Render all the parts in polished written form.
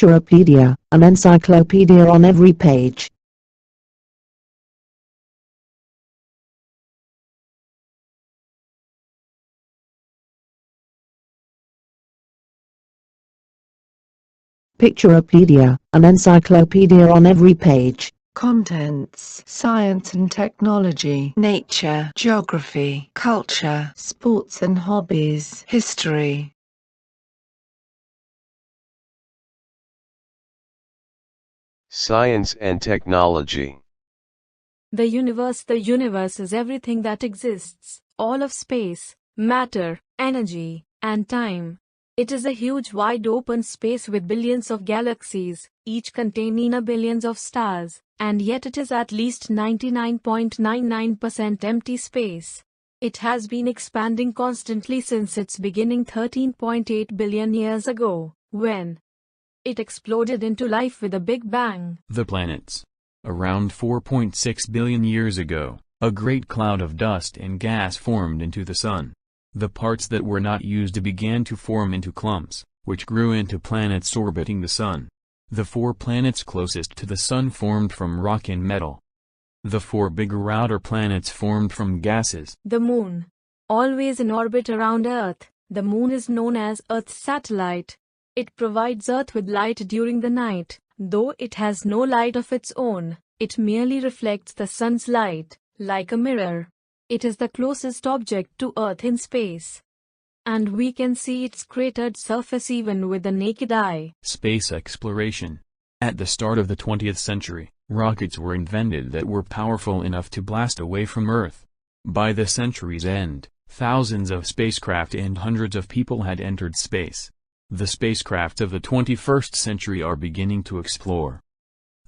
Picturepedia, an encyclopedia on every page. Picturepedia, an encyclopedia on every page. Contents: science and technology, nature, geography, culture, sports and hobbies, history. Science and technology. The universe is everything that exists, all of space, matter, energy, and time. It is a huge wide open space with billions of galaxies, each containing billions of stars, and yet it is at least 99.99% empty space. It has been expanding constantly since its beginning 13.8 billion years ago, when it exploded into life with a big bang. The planets. Around 4.6 billion years ago, a great cloud of dust and gas formed into the Sun. The parts that were not used began to form into clumps, which grew into planets orbiting the Sun. The 4 planets closest to the Sun formed from rock and metal. The 4 bigger outer planets formed from gases. The Moon. Always in orbit around Earth, the Moon is known as Earth's satellite. It provides Earth with light during the night. Though it has no light of its own, it merely reflects the Sun's light, like a mirror. It is the closest object to Earth in space, and we can see its cratered surface even with the naked eye. Space exploration. At the start of the 20th century, rockets were invented that were powerful enough to blast away from Earth. By the century's end, thousands of spacecraft and hundreds of people had entered space. The spacecraft of the 21st century are beginning to explore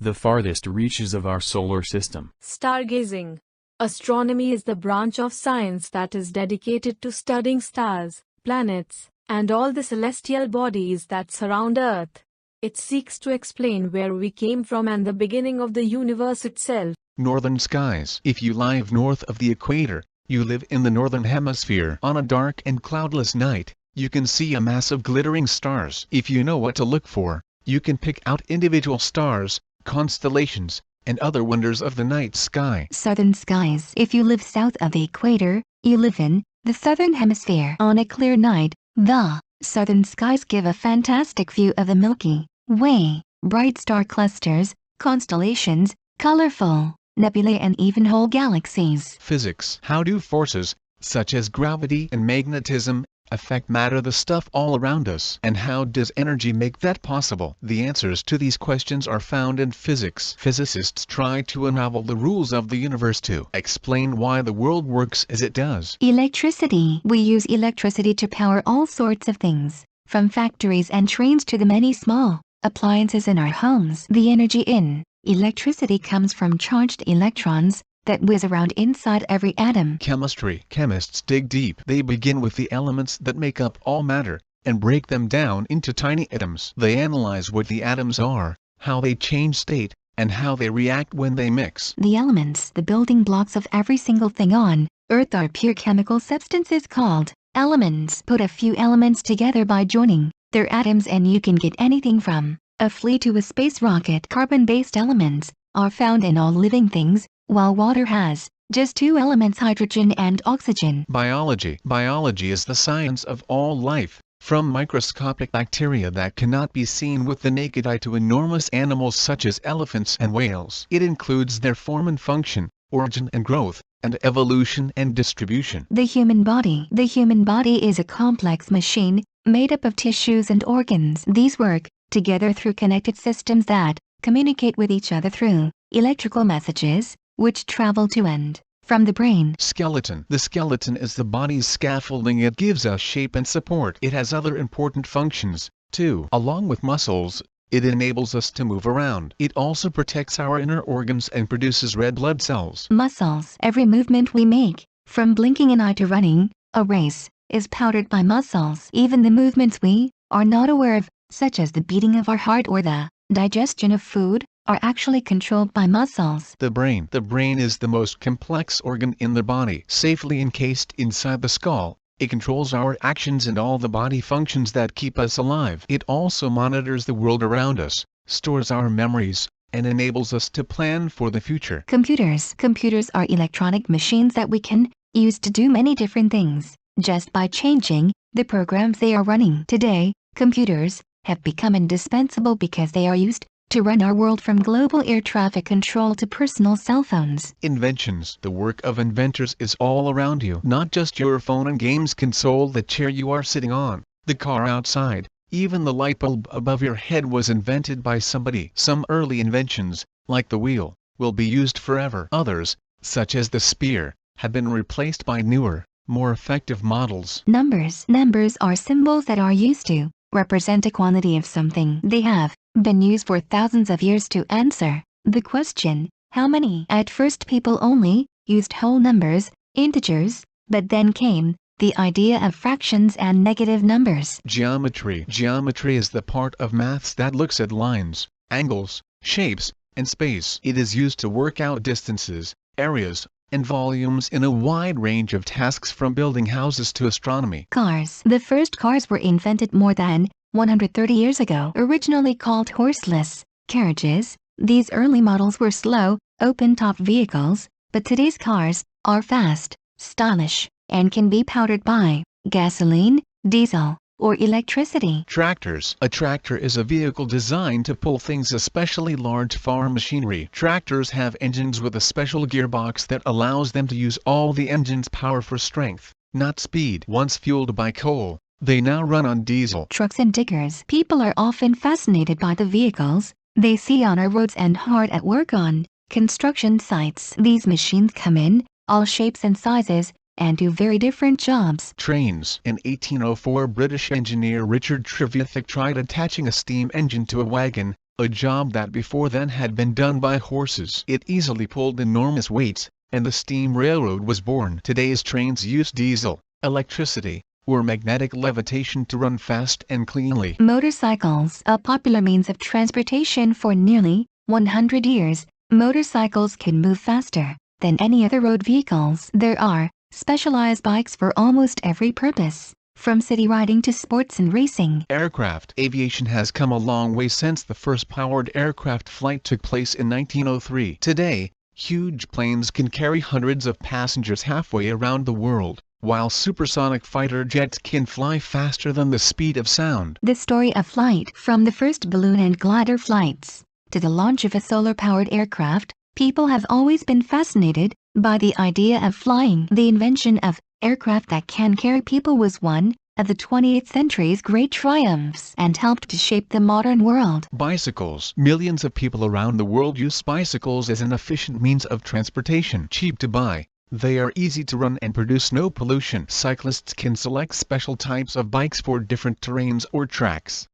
the farthest reaches of our solar system. Stargazing. Astronomy is the branch of science that is dedicated to studying stars, planets, and all the celestial bodies that surround Earth. It seeks to explain where we came from and the beginning of the universe itself. Northern skies. If you live north of the equator, you live in the northern hemisphere. On a dark and cloudless night, you can see a mass of glittering stars. If you know what to look for, you can pick out individual stars, constellations, and other wonders of the night sky. Southern skies. If you live south of the equator, you live in the southern hemisphere. On a clear night, the southern skies give a fantastic view of the Milky Way, bright star clusters, constellations, colorful nebulae, and even whole galaxies. Physics. How do forces, such as gravity and magnetism, affect matter, the stuff all around us? And how does energy make that possible? The answers to these questions are found in physics. Physicists try to unravel the rules of the universe to explain why the world works as it does. Electricity. We use electricity to power all sorts of things, from factories and trains to the many small appliances in our homes. The energy in electricity comes from charged electrons that whiz around inside every atom. Chemistry. Chemists dig deep. They begin with the elements that make up all matter, and break them down into tiny atoms. They analyze what the atoms are, how they change state, and how they react when they mix. The elements, the building blocks of every single thing on Earth, are pure chemical substances called elements. Put a few elements together by joining their atoms and you can get anything from a flea to a space rocket. Carbon-based elements are found in all living things, while water has just 2 elements, hydrogen and oxygen. Biology. Biology is the science of all life, from microscopic bacteria that cannot be seen with the naked eye to enormous animals such as elephants and whales. It includes their form and function, origin and growth, and evolution and distribution. The human body. The human body is a complex machine, made up of tissues and organs. These work together through connected systems that communicate with each other through electrical messages, which travel to and from the brain. Skeleton. The skeleton is the body's scaffolding. It gives us shape and support. It has other important functions, too. Along with muscles, it enables us to move around. It also protects our inner organs and produces red blood cells. Muscles. Every movement we make, from blinking an eye to running a race, is powered by muscles. Even the movements we are not aware of, such as the beating of our heart or the digestion of food, are actually controlled by muscles. The brain. The brain is the most complex organ in the body. Safely encased inside the skull, It controls our actions and all the body functions that keep us alive. It also monitors the world around us, stores our memories, and enables us to plan for the future. Computers. Computers are electronic machines that we can use to do many different things, just by changing the programs they are running. Today, computers have become indispensable because they are used to run our world from global air traffic control to personal cell phones. Inventions. The work of inventors is all around you. Not just your phone and games console, the chair you are sitting on, the car outside, even the light bulb above your head was invented by somebody. Some early inventions, like the wheel, will be used forever. Others, such as the spear, have been replaced by newer, more effective models. Numbers. Numbers are symbols that are used to represent a quantity of something. They have been used for thousands of years to answer the question, how many? At first people only used whole numbers, integers, but then came the idea of fractions and negative numbers. Geometry. Geometry is the part of maths that looks at lines, angles, shapes, and space. It is used to work out distances, areas, and volumes in a wide range of tasks from building houses to astronomy. Cars. The first cars were invented more than 130 years ago. Originally called horseless carriages, these early models were slow, open-top vehicles, but today's cars are fast, stylish, and can be powered by gasoline, diesel, or electricity. Tractors. A tractor is a vehicle designed to pull things, especially large farm machinery. Tractors have engines with a special gearbox that allows them to use all the engine's power for strength, not speed. Once fueled by coal, they now run on diesel. Trucks and diggers. People are often fascinated by the vehicles they see on our roads and hard at work on construction sites. These machines come in all shapes and sizes and do very different jobs. Trains. In 1804, British engineer Richard Trevithick tried attaching a steam engine to a wagon, a job that before then had been done by horses. It easily pulled enormous weights, and the steam railroad was born. Today's trains use diesel, electricity, or magnetic levitation to run fast and cleanly. Motorcycles. A popular means of transportation for nearly 100 years, motorcycles can move faster than any other road vehicles. There are specialized bikes for almost every purpose, from city riding to sports and racing. Aircraft. Aviation has come a long way since the first powered aircraft flight took place in 1903. Today, huge planes can carry hundreds of passengers halfway around the world, while supersonic fighter jets can fly faster than the speed of sound. The story of flight. From the first balloon and glider flights to the launch of a solar-powered aircraft, people have always been fascinated by the idea of flying. The invention of aircraft that can carry people was one of the 20th century's great triumphs and helped to shape the modern world. Bicycles. Millions of people around the world use bicycles as an efficient means of transportation. Cheap to buy, they are easy to run and produce no pollution. Cyclists can select special types of bikes for different terrains or tracks.